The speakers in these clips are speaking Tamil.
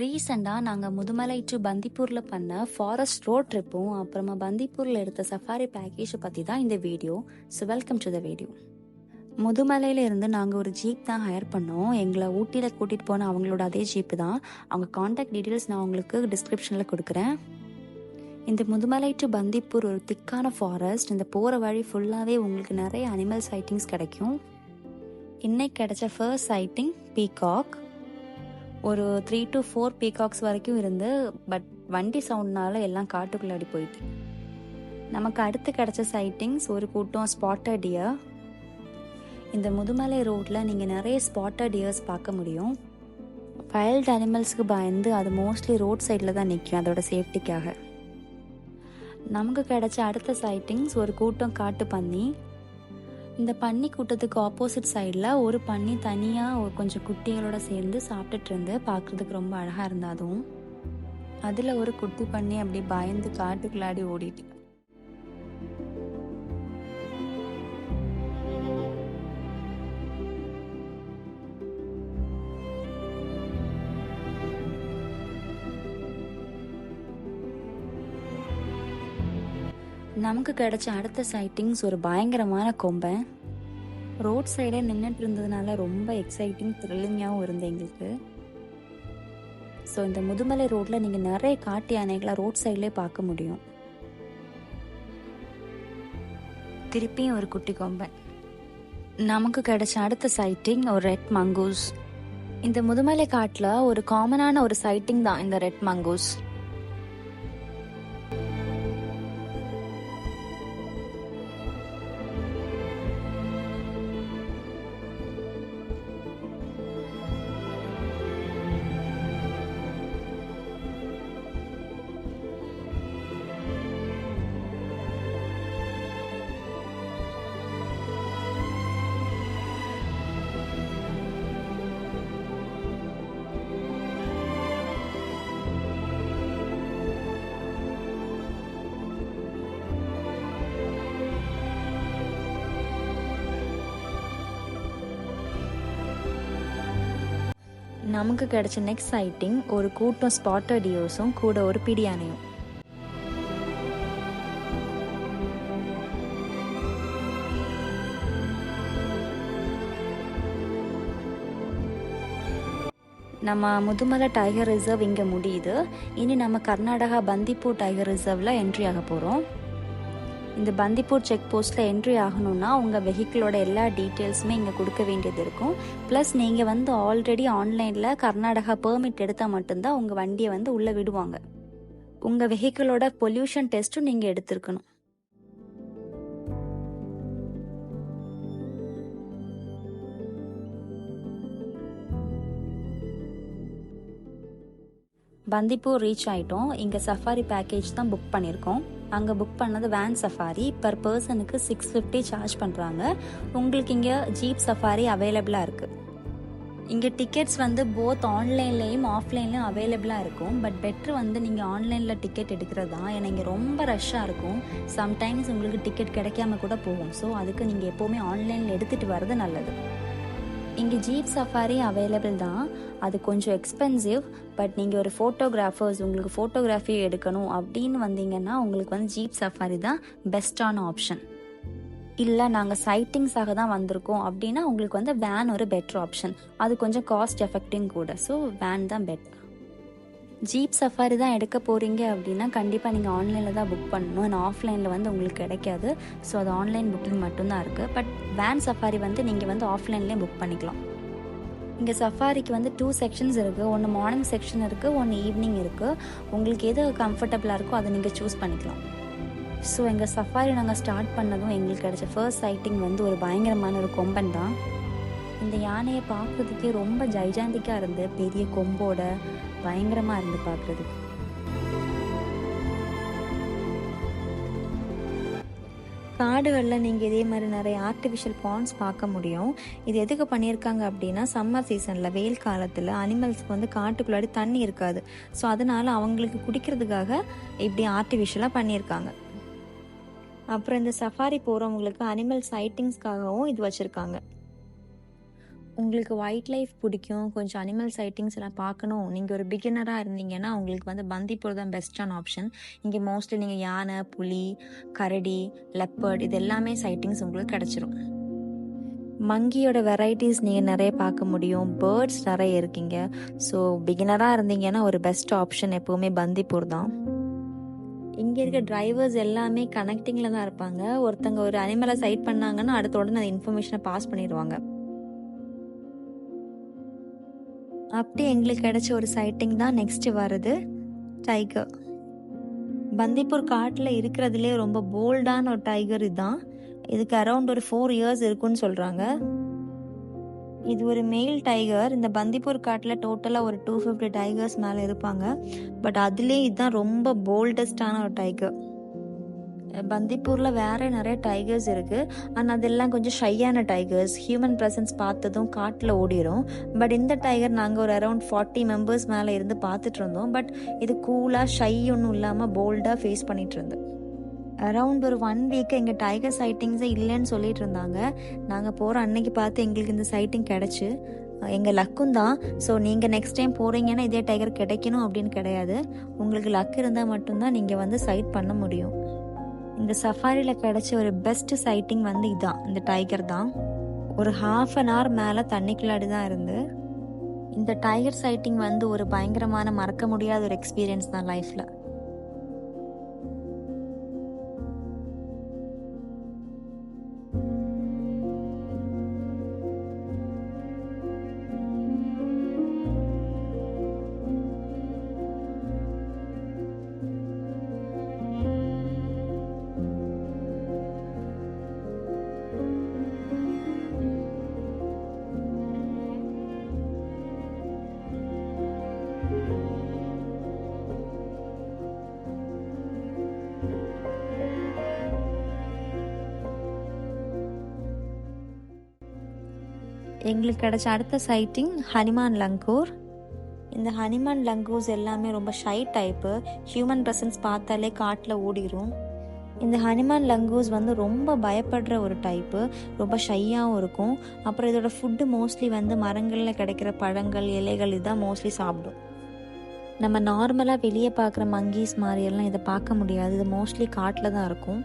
ரீசெண்டாக நாங்கள் முதுமலை டு பந்திப்பூரில் பண்ண ஃபாரஸ்ட் ரோட் ட்ரிப்பும் அப்புறமா பந்திப்பூரில் எடுத்த சஃபாரி பேக்கேஜை பற்றி தான் இந்த வீடியோ. So welcome to the video. முதுமலையில இருந்து நாங்கள் ஒரு ஜீப் தான் ஹையர் பண்ணோம். எங்களை ஊட்டியில் கூட்டிகிட்டு போன அவங்களோட அதே ஜீப்பு தான். அவங்க காண்டாக்ட் டீட்டெயில்ஸ் நான் உங்களுக்கு டிஸ்கிரிப்ஷனில் கொடுக்குறேன். இந்த முதுமலை டு பந்திப்பூர் ஒரு திக்கான ஃபாரஸ்ட். இந்த போகிற வழி ஃபுல்லாகவே உங்களுக்கு நிறைய அனிமல் சைட்டிங்ஸ் கிடைக்கும். இன்னைக்கு கிடைச்ச ஃபர்ஸ்ட் சைட்டிங் பீகாக். ஒரு 3 to 4 பீகாக்ஸ் வரைக்கும் இருந்து, பட் வண்டி சவுண்ட்னால எல்லாம் காட்டுக்குள்ளாடி போயிட்டு. நமக்கு அடுத்து கிடைச்ச சைட்டிங்ஸ் ஒரு கூட்டம் ஸ்பாட்டட் டியர். இந்த முதுமலை ரோட்டில் நீங்கள் நிறைய ஸ்பாட்டட் டியர்ஸ் பார்க்க முடியும். வைல்ட் அனிமல்ஸ்க்கு பயந்து அது மோஸ்ட்லி ரோட் சைடில் தான் நிற்கும் அதோட சேஃப்டிக்காக. நமக்கு கிடைச்ச அடுத்த சைட்டிங்ஸ் ஒரு கூட்டம் காட்டு பன்னி. இந்த பன்னி கூட்டத்துக்கு ஆப்போசிட் சைடில் ஒரு பன்னி தனியாக கொஞ்சம் குட்டிகளோட சேர்ந்து சாப்பிட்டுட்டு இருந்து பார்க்குறதுக்கு ரொம்ப அழகாக இருந்தாலும் அதில் ஒரு குட்டி பன்னி அப்படி பயந்து காட்டுக்குள்ளாடி ஓடிட்டு. நமக்கு கிடைச்ச அடுத்த சைட்டிங்ஸ் ஒரு பயங்கரமான கொம்பன். ரோட் சைடே நின்றுட்டு இருந்ததுனால ரொம்ப எக்ஸைட்டிங் த்ரில்லிங்காகவும் இருந்தது எங்களுக்கு. ஸோ இந்த முதுமலை ரோட்டில் நீங்கள் நிறைய காட்டு யானைகளை ரோட் சைட்லேயே பார்க்க முடியும். திருப்பியும் ஒரு குட்டி கொம்பன். நமக்கு கிடைச்ச அடுத்த சைட்டிங் ஒரு ரெட் மங்கூஸ். இந்த முதுமலை காட்டில் ஒரு காமனான ஒரு சைட்டிங் தான் இந்த ரெட் மங்கூஸ். நமக்கு கிடைச்ச நெக்ஸ்ட் சைட்டிங் ஒரு கூட்டம் ஸ்பாட்டட் டியர்ஸும் கூட ஒரு பிடி யானையும். நம்ம முதுமலை டைகர் ரிசர்வ் இங்கே முடியுது. இனி நம்ம கர்நாடகா பந்திப்பூர் டைகர் ரிசர்வில் என்ட்ரி ஆக போகிறோம். இந்த பந்திப்பூர் செக் போஸ்ட்டில் என்ட்ரி ஆகணும்னா உங்கள் வெஹிக்கிளோட எல்லா டீட்டெயில்ஸுமே இங்கே கொடுக்க வேண்டியது இருக்கும். ப்ளஸ் நீங்கள் வந்து ஆல்ரெடி ஆன்லைனில் கர்நாடகா பெர்மிட் எடுத்தால் மட்டும்தான் உங்கள் வண்டியை வந்து உள்ளே விடுவாங்க. உங்கள் வெஹிக்கிளோட பொல்யூஷன் டெஸ்ட்டும் நீங்கள் எடுத்துருக்கணும். பந்திப்பூர் ரீச் ஆகிட்டோம். இங்கே சஃபாரி பேக்கேஜ் தான் புக் பண்ணியிருக்கோம். அங்கே புக் பண்ணது வேன் சஃபாரி. பர் பர்சனுக்கு 650 சார்ஜ் பண்ணுறாங்க. உங்களுக்கு இங்கே ஜீப் சஃபாரி அவைலபிளாக இருக்குது. இங்கே டிக்கெட்ஸ் வந்து போத் ஆன்லைன்லேயும் ஆஃப்லைன்லேயும் அவைலபிளாக இருக்கும். பட் பெட்ரு வந்து நீங்கள் ஆன்லைனில் டிக்கெட் எடுக்கிறது தான். ஏன்னா இங்கே ரொம்ப ரஷ்ஷாக இருக்கும். சம்டைம்ஸ் உங்களுக்கு டிக்கெட் கிடைக்காம கூட போகும். ஸோ அதுக்கு நீங்கள் எப்போவுமே ஆன்லைனில் எடுத்துகிட்டு வர்றது நல்லது. இங்கே ஜீப் சஃபாரி அவைலபிள் தான். அது கொஞ்சம் எக்ஸ்பென்சிவ். பட் நீங்கள் ஒரு ஃபோட்டோகிராஃபர்ஸ் உங்களுக்கு ஃபோட்டோகிராஃபி எடுக்கணும் அப்படின்னு வந்தீங்கன்னா உங்களுக்கு வந்து ஜீப் சஃபாரி தான் பெஸ்ட்டான ஆப்ஷன். இல்லை நாங்கள் சைட்டிங்ஸாக தான் வந்திருக்கோம் அப்படின்னா உங்களுக்கு வந்து வேன் ஒரு பெட்டர் ஆப்ஷன். அது கொஞ்சம் காஸ்ட் எஃபெக்டிங் கூட. ஸோ வேன் தான் பெட்டர். ஜீப் சஃபாரி தான் எடுக்க போகிறீங்க அப்படின்னா கண்டிப்பாக நீங்கள் ஆன்லைனில் தான் புக் பண்ணணும். ஏன்னா ஆஃப்லைனில் வந்து உங்களுக்கு கிடைக்காது. ஸோ அது ஆன்லைன் புக்கிங் மட்டும்தான் இருக்குது. பட் வேன் சஃபாரி வந்து நீங்கள் வந்து ஆஃப்லைன்லேயே புக் பண்ணிக்கலாம். இங்கே சஃபாரிக்கு வந்து 2 செக்ஷன்ஸ் இருக்குது. ஒன்று மார்னிங் செக்ஷன் இருக்குது, ஒன்று ஈவினிங் இருக்குது. உங்களுக்கு எது கம்ஃபர்டபுளாக இருக்கோ அதை நீங்கள் சூஸ் பண்ணிக்கலாம். ஸோ எங்கள் சஃபாரி நாங்கள் ஸ்டார்ட் பண்ணதும் எங்களுக்கு கிடைச்ச ஃபர்ஸ்ட் சைட்டிங் வந்து ஒரு பயங்கரமான ஒரு கொம்பன் தான். இந்த யானையை பார்க்குறதுக்கே ரொம்ப ஜைஜாண்டிக்காக இருந்து, பெரிய கொம்போட பயங்கரமாக இருந்து பார்க்குறதுக்கு. காடுகளில் நீங்கள் இதே மாதிரி நிறைய ஆர்டிஃபிஷியல் பாண்ட்ஸ் பார்க்க முடியும். இது எதுக்கு பண்ணியிருக்காங்க அப்படின்னா சம்மர் சீசனில் வெயில் காலத்தில் அனிமல்ஸ்க்கு வந்து காட்டுக்குள்ளாடி தண்ணி இருக்காது. ஸோ அதனால் அவங்களுக்கு குடிக்கிறதுக்காக இப்படி ஆர்டிஃபிஷியலாக பண்ணியிருக்காங்க. அப்புறம் இந்த சஃபாரி போகிறவங்களுக்கு அனிமல் சைட்டிங்ஸ்க்காகவும் இது வச்சுருக்காங்க. உங்களுக்கு வைல்ட் லைஃப் பிடிக்கும், கொஞ்சம் அனிமல் சைட்டிங்ஸ் எல்லாம் பார்க்கணும், நீங்கள் ஒரு பிகினராக இருந்தீங்கன்னா உங்களுக்கு வந்து பந்திப்பூர் தான் பெஸ்ட்டான ஆப்ஷன். இங்கே மோஸ்ட்லி நீங்கள் யானை, புலி, கரடி, லெப்பர்ட் இது எல்லாமே சைட்டிங்ஸ் உங்களுக்கு கிடச்சிரும். மங்கியோட வெரைட்டிஸ் நீங்கள் நிறைய பார்க்க முடியும், பேர்ட்ஸ் நிறைய இருக்கீங்க. ஸோ பிகினராக இருந்தீங்கன்னா ஒரு பெஸ்ட் ஆப்ஷன் எப்போவுமே பந்திப்பூர் தான். இங்கே இருக்க டிரைவர்ஸ் எல்லாமே கனெக்டிங்கில் தான் இருப்பாங்க. ஒருத்தங்க ஒரு அனிமலை சைட் பண்ணாங்கன்னா அடுத்த உடனே அந்த இன்ஃபர்மேஷனை பாஸ் பண்ணிடுவாங்க. அப்படி எங்களுக்கு கிடைச்ச ஒரு சைட்டிங் தான் நெக்ஸ்ட் வருது டைகர். பந்திப்பூர் காட்டில் இருக்கிறதுலே ரொம்ப போல்டான ஒரு டைகர் இதுதான். இதுக்கு அரௌண்ட் ஒரு 4 years இருக்குன்னு சொல்கிறாங்க. இது ஒரு மெயில் டைகர். இந்த பந்திப்பூர் காட்டில் டோட்டலாக ஒரு 250 டைகர்ஸ் மேலே இருப்பாங்க. பட் அதுலேயே இதுதான் ரொம்ப போல்டஸ்டான ஒரு டைகர். பந்திப்பூரில் வேறு நிறைய டைகர்ஸ் இருக்குது. ஆனால் அதெல்லாம் கொஞ்சம் ஷையான டைகர்ஸ். ஹியூமன் ப்ரெசன்ஸ் பார்த்ததும் காட்டில் ஓடிடும். பட் இந்த டைகர் நாங்கள் ஒரு அரௌண்ட் 40 members மேலே இருந்து பார்த்துட்டு இருந்தோம். பட் இது கூலாக ஷை ஒன்றும் இல்லாமல் போல்டாக ஃபேஸ் பண்ணிகிட்டு இருந்தோம். அரவுண்ட் ஒரு 1 week எங்கள் டைகர் சைட்டிங்ஸே இல்லைன்னு சொல்லிட்டு இருந்தாங்க. நாங்கள் போகிற அன்னைக்கு பார்த்து எங்களுக்கு இந்த சைட்டிங் கிடச்சி எங்கள் லக்கும் தான். ஸோ நீங்கள் நெக்ஸ்ட் டைம் போகிறீங்கன்னா இதே டைகர் கிடைக்கணும் அப்படின்னு கிடையாது. உங்களுக்கு லக் இருந்தால் மட்டும்தான் நீங்கள் வந்து சைட் பண்ண முடியும். இந்த சஃபாரியில் கிடைச்ச ஒரு பெஸ்ட் சைட்டிங் வந்து இதுதான், இந்த டைகர் தான். ஒரு 1/2 hour மேலே தண்ணிக்குள்ளாடி தான் இருந்து. இந்த டைகர் சைட்டிங் வந்து ஒரு பயங்கரமான மறக்க முடியாத ஒரு எக்ஸ்பீரியன்ஸ் தான் லைஃப்பில். எங்களுக்கு கிடைச்ச அடுத்த சைட்டிங் ஹனிமான் லங்கூர். இந்த ஹனிமான் லங்கூர்ஸ் எல்லாமே ரொம்ப ஷை டைப்பு. ஹியூமன் ப்ரெசன்ஸ் பார்த்தாலே காட்டில் ஓடிடும். இந்த ஹனிமான் லங்கூஸ் வந்து ரொம்ப பயப்படுற ஒரு டைப்பு. ரொம்ப ஷையாகவும் இருக்கும். அப்புறம் இதோட ஃபுட்டு மோஸ்ட்லி வந்து மரங்களில் கிடைக்கிற பழங்கள், இலைகள் இதுதான் மோஸ்ட்லி சாப்பிடும். நம்ம நார்மலாக வெளியே பார்க்குற மங்கீஸ் மாதிரியெல்லாம் இதை பார்க்க முடியாது. இது மோஸ்ட்லி காட்டில் தான் இருக்கும்.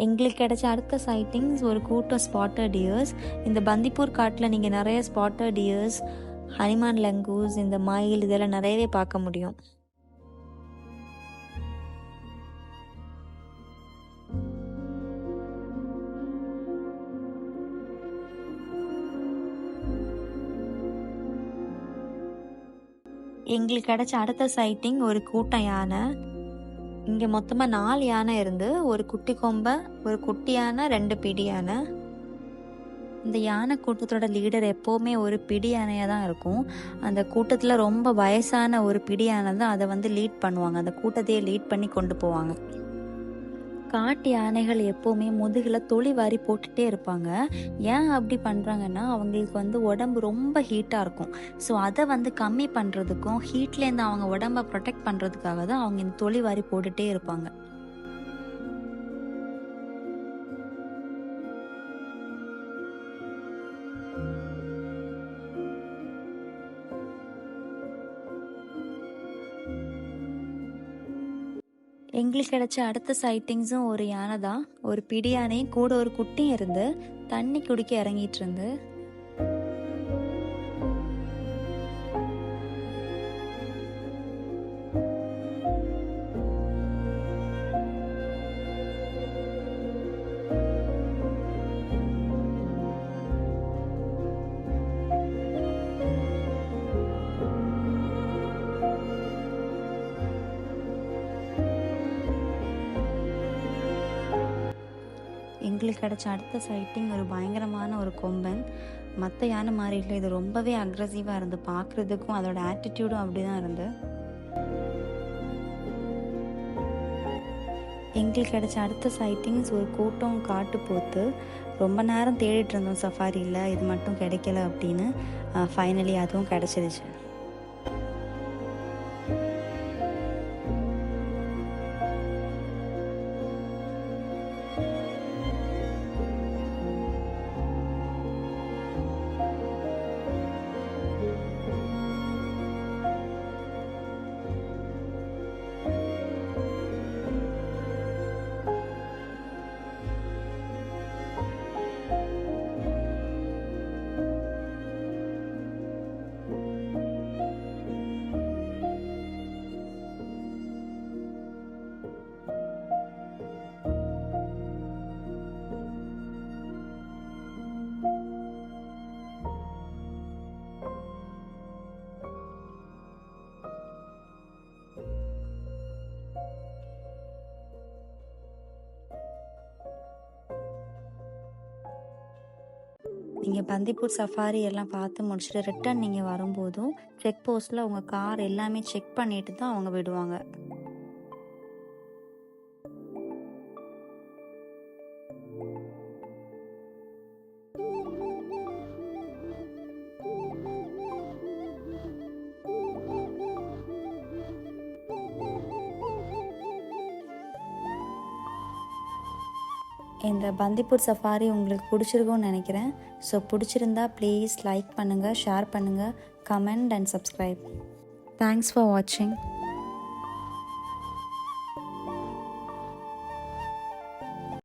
எங்களுக்கு கிடைச்ச அடுத்த சைட்டிங்ஸ் ஒரு கூட்டம் ஸ்பாட்டட் டியர்ஸ். இந்த பந்திப்பூர் காட்டில் நீங்கள் நிறைய ஸ்பாட்டட் டியர்ஸ், ஹனிமான் லங்கூஸ், இந்த மயில் இதெல்லாம் நிறையவே பார்க்க முடியும். எங்களுக்கு கிடைச்ச அடுத்த சைட்டிங் ஒரு கூட்டம் யானை. இங்கே மொத்தமாக 4 யானை இருந்து, ஒரு குட்டி கொம்பை, ஒரு குட்டி யானை, 2 பிடி யானை. இந்த யானை கூட்டத்தோட லீடர் எப்போவுமே ஒரு பிடி யானையாக தான் இருக்கும். அந்த கூட்டத்தில் ரொம்ப வயசான ஒரு பிடி யானை தான் அதை வந்து லீட் பண்ணுவாங்க. அந்த கூட்டத்தையே லீட் பண்ணி கொண்டு போவாங்க. காட்டு யானைகள் எப்போவுமே முதுகில் தொளி வாரி போட்டுகிட்டே இருப்பாங்க. ஏன் அப்படி பண்ணுறாங்கன்னா அவங்களுக்கு வந்து உடம்பு ரொம்ப ஹீட்டாக இருக்கும். ஸோ அதை வந்து கம்மி பண்ணுறதுக்கும் ஹீட்லேருந்து அவங்க உடம்பை ப்ரொடெக்ட் பண்ணுறதுக்காக தான் அவங்க இந்த தொளி வாரி போட்டுகிட்டே இருப்பாங்க. எங்களுக்கு கிடைச்ச அடுத்த சைட்டிங்ஸும் ஒரு யானை தான். ஒரு பிடி யானையும் கூட ஒரு குட்டியும் இருந்து தண்ணி குடிக்க இறங்கிட்டு இருந்து. எங்களுக்கு கிடைச்ச அடுத்த சைட்டிங் ஒரு பயங்கரமான ஒரு கொம்பன். மற்ற யானை மாதிரி இல்லை, இது ரொம்பவே அக்ரெசிவாக இருந்து பார்க்குறதுக்கும் அதோட ஆட்டிடியூடும் அப்படி தான் இருந்து. எங்களுக்கு கிடைச்ச அடுத்த சைட்டிங்ஸ் ஒரு கூட்டம் காட்டு போத்து. ரொம்ப நேரம் தேடிட்டு இருந்தோம் சஃபாரியில், இது மட்டும் கிடைக்கல அப்படின்னு. ஃபைனலி அதுவும் கிடச்சிருச்சு. நீங்கள் பந்திப்பூர் சஃபாரி எல்லாம் பார்த்து முடிச்சுட்டு ரிட்டர்ன் நீங்கள் வரும்போதும் செக் போஸ்ட்டில் உங்கள் கார் எல்லாமே செக் பண்ணிட்டு தான் அவங்க விடுவாங்க. இந்த பந்திப்பூர் சஃபாரி உங்களுக்கு பிடிச்சிருக்கும்னு நினைக்கிறேன். ஸோ பிடிச்சிருந்தா ப்ளீஸ் லைக் பண்ணுங்கள், ஷேர் பண்ணுங்கள், comment and subscribe. Thanks for வாட்சிங்.